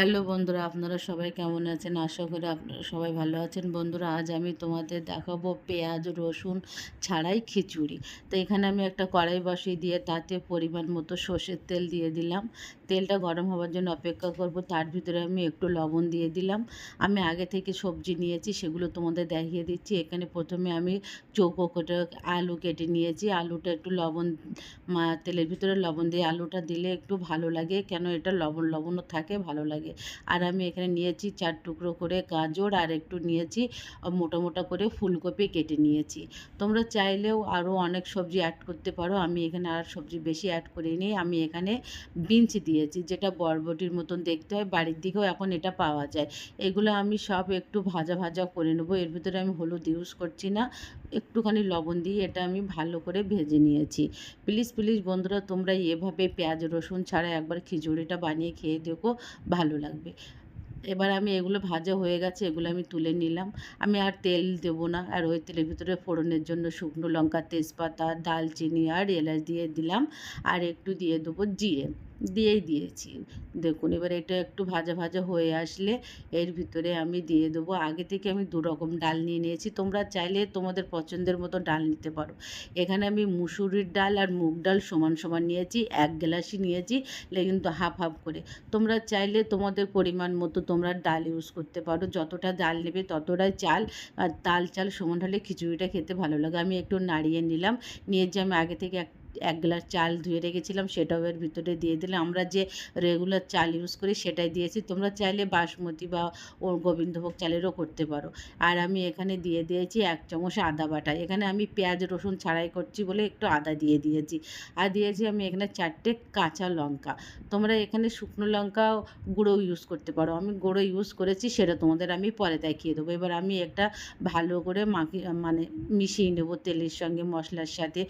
Hello বন্ধুরা, আপনারা সবাই কেমন আছেন? আশা করি আপনারা সবাই ভালো আছেন। বন্ধুরা, আজ আমি তোমাদের দেখাবো পেঁয়াজ রসুন ছাড়াই খিচুড়ি। তো এখানে আমি একটা কড়াই বসিয়ে দিয়ে তাতে পরিমাণ মতো সর্ষের তেল দিয়ে দিলাম। তেলটা গরম হওয়ার জন্য অপেক্ষা করব। তার ভিতরে আমি একটু লবণ দিয়ে দিলাম। আমি আগে থেকে সবজি নিয়েছি, সেগুলো তোমাদের দেখিয়ে দিচ্ছি। এখানে প্রথমে আমি চৌকো করে আলু কেটে নিয়েছি। আলুটা একটু লবণ তেলের ভিতরে লবণ দিয়ে আলুটা দিলে একটু ভালো লাগে, কেন এটা লবণ লবণও থাকে, ভালো লাগে। আর আমি এখানে নিয়েছি 4 টুকরো করে গাজর, আর একটু নিয়েছি মোটা মোটা করে ফুলকপি কেটে নিয়েছি। তোমরা চাইলেও আরও অনেক সবজি অ্যাড করতে পারো। আমি এখানে আর সবজি বেশি অ্যাড করিনি। আমি এখানে বিনস দিয়েছি, যেটা বরবটির মতন দেখতে হয়, বাড়ির দিকেও এখন এটা পাওয়া যায়। এগুলো আমি সব একটু ভাজা ভাজা করে নেবো। এর ভিতরে আমি হলুদ ইউজ করছি না, একটুখানি লবণ দিয়ে এটা আমি ভালো করে ভেজে নিয়েছি। প্লিজ প্লিজ বন্ধুরা, তোমরা এভাবে পেঁয়াজ রসুন ছাড়া একবার খিচুড়িটা বানিয়ে খেয়ে দেখো, ভালো লাগবে। এবার আমি এগুলো ভাজা হয়ে গেছে, এগুলো আমি তুলে নিলাম। আমি আর তেল দেবো না, আর ওই তেলের ভিতরে ফোড়নের জন্য শুকনো লঙ্কা, তেজপাতা, দালচিনি আর এলাচ দিয়ে দিলাম, আর একটু দিয়ে দেবো জিরে, দিয়েই দিয়েছি। দেখুন, এবার এটা একটু ভাজা ভাজা হয়ে আসলে এর ভিতরে আমি দিয়ে দেবো, আগে থেকে আমি 2 রকম ডাল নিয়ে নিয়েছি। তোমরা চাইলে তোমাদের পছন্দের মতো ডাল নিতে পারো। এখানে আমি মুসুরির ডাল আর মুগ ডাল সমান সমান নিয়েছি, 1 গ্লাসই নিয়েছি, কিন্তু হাফ হাফ করে। তোমরা চাইলে তোমাদের পরিমাণ মতো তোমরা ডাল ইউজ করতে পারো, যতটা ডাল নেবে ততটাই চাল। আর ডাল চাল সমান হলে খিচুড়িটা খেতে ভালো লাগে। আমি একটু নাড়িয়ে নিলাম, নিয়ে যে আমি আগে থেকে 1 গ্লাস চাল ধুয়ে রেখেছিলাম সেটাও এর ভিতরে দিয়ে দিলাম। আমরা যে রেগুলার চাল ইউজ করি সেটাই দিয়েছি। তোমরা চাইলে বাসমতি বা গোবিন্দভোগ চালেরও করতে পারো। আর আমি এখানে দিয়ে দিয়েছি 1 চামচ আদা বাটা। এখানে আমি পেঁয়াজ রসুন ছাড়াই করছি বলে একটু আদা দিয়ে দিয়েছি। আর দিয়েছি আমি এখানে 4টে কাঁচা লঙ্কা। তোমরা এখানে শুকনো লঙ্কা গুঁড়ো ইউজ করতে পারো। আমি গুঁড়ো ইউজ করেছি, সেটা তোমাদের আমি পরে দেখিয়ে দেবো। এবার আমি একটা ভালো করে মিশিয়ে নেবো, তেলের সঙ্গে মশলার সাথে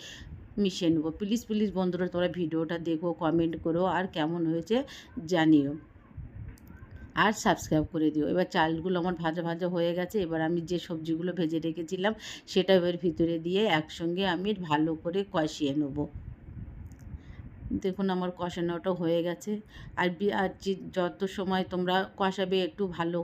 মিশিয়ে নেবো। প্লিজ প্লিজ বন্ধুরা, তোমরা ভিডিওটা দেখো, কমেন্ট করো, আর কেমন হয়েছে জানিও, আর সাবস্ক্রাইব করে দিও। এবার চালগুলো আমার ভাজা ভাজা হয়ে গেছে। এবার আমি যে সবজিগুলো ভেজে রেখেছিলাম সেটা এর ভিতরে দিয়ে একসঙ্গে আমি ভালো করে কষিয়ে নেবো। দেখুন, আমার কষানোটা হয়ে গেছে। আর যত সময় তোমরা কষাবে একটু ভালো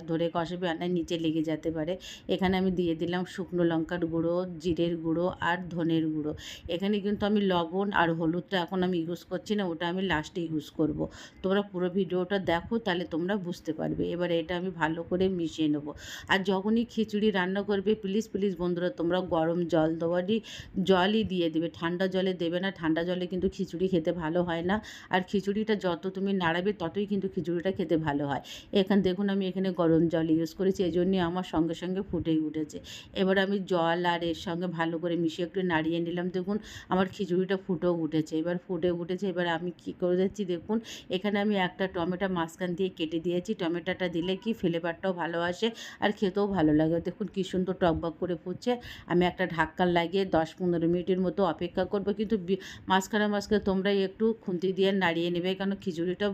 ধরে কষাবে, আর না নিচে লেগে যেতে পারে। এখানে আমি দিয়ে দিলাম শুকনো লঙ্কার গুঁড়ো, জিরের গুঁড়ো আর ধনের গুঁড়ো। এখানে কিন্তু আমি লবণ আর হলুদটা এখন আমি ইউজ করছি না, ওটা আমি লাস্টে ইউজ করব। তোমরা পুরো ভিডিওটা দেখো, তাহলে তোমরা বুঝতে পারবে। এবার এটা আমি ভালো করে মিশিয়ে নেবো। আর যখনই খিচুড়ি রান্না করবে, প্লিজ প্লিজ বন্ধুরা, তোমরা গরম জলই দিয়ে দেবে, ঠান্ডা জলে দেবে না। ঠান্ডা জলে কিন্তু খিচুড়ি খেতে ভালো হয় না। আর খিচুড়িটা যত তুমি নাড়াবে ততই কিন্তু খিচুড়িটা খেতে ভালো হয়। দেখুন, আমি এখানে গরম জল ইউজ করেছি, এই জন্যে আমার সঙ্গে সঙ্গে ফুটেই উঠেছে। এবার আমি জল আর এর সঙ্গে ভালো করে মিশিয়ে একটু নাড়িয়ে নিলাম। দেখুন, আমার খিচুড়িটা ফুটেও উঠেছে। এবার ফুটে উঠেছে, এবার আমি কী করে দিচ্ছি দেখুন, এখানে আমি একটা টমেটো মাঝখান দিয়ে কেটে দিয়েছি। টমেটোটা দিলে কি ফ্লেভারটাও ভালো আসে, আর খেতেও ভালো লাগে। দেখুন কী সুন্দর টকবক করে ফুটছে। আমি একটা ঢাকা লাগিয়ে 10-15 মিনিটের মতো অপেক্ষা করব, কিন্তু মাঝখানে মাঝখানে তোমরা একটু খুন্তি দিয়ে নাড়িয়ে নেবে, কারণ খিচুড়িটা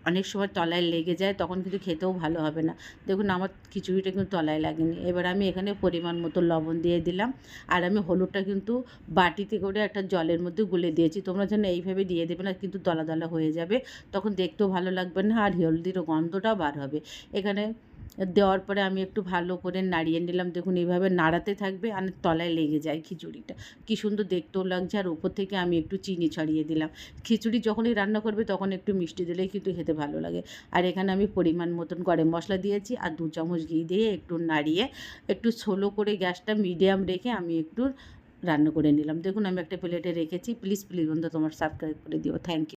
অনেক সময় তলায় লেগে যায়, তখন কিন্তু খেতেও ভালো হবে না। দেখুন, আমার খিচুড়িটা কিন্তু তলায় লাগেনি। এবার আমি এখানে পরিমাণ মতো লবণ দিয়ে দিলাম, আর আমি হলুদটা কিন্তু বাটিতে করে একটা জলের মধ্যে গুলে দিয়েছি। তোমরা যেন এইভাবে দিয়ে দেবে না, কিন্তু দলা দলা হয়ে যাবে, তখন দেখতেও ভালো লাগবে না, আর হলদির গন্ধটাও বার হবে। এখানে দেওয়ার পরে আমি একটু ভালো করে নাড়িয়ে নিলাম। দেখুন, এইভাবে নাড়াতে থাকবে, আর তলায় লেগে যায় খিচুড়িটা। কী সুন্দর দেখতেও লাগছে। আর উপর থেকে আমি একটু চিনি ছড়িয়ে দিলাম। খিচুড়ি যখনই রান্না করবে তখন একটু মিষ্টি দিলেই কিন্তু খেতে ভালো লাগে। আর এখানে আমি পরিমাণ মতন গরম মশলা দিয়েছি, আর 2 চামচ ঘি দিয়ে একটু নাড়িয়ে একটু স্লো করে গ্যাসটা মিডিয়াম রেখে আমি একটু রান্না করে নিলাম। দেখুন, আমি একটা প্লেটে রেখেছি। প্লিজ প্লিজ বন্ধু, তোমার সাবস্ক্রাইব করে দিও। Thank you.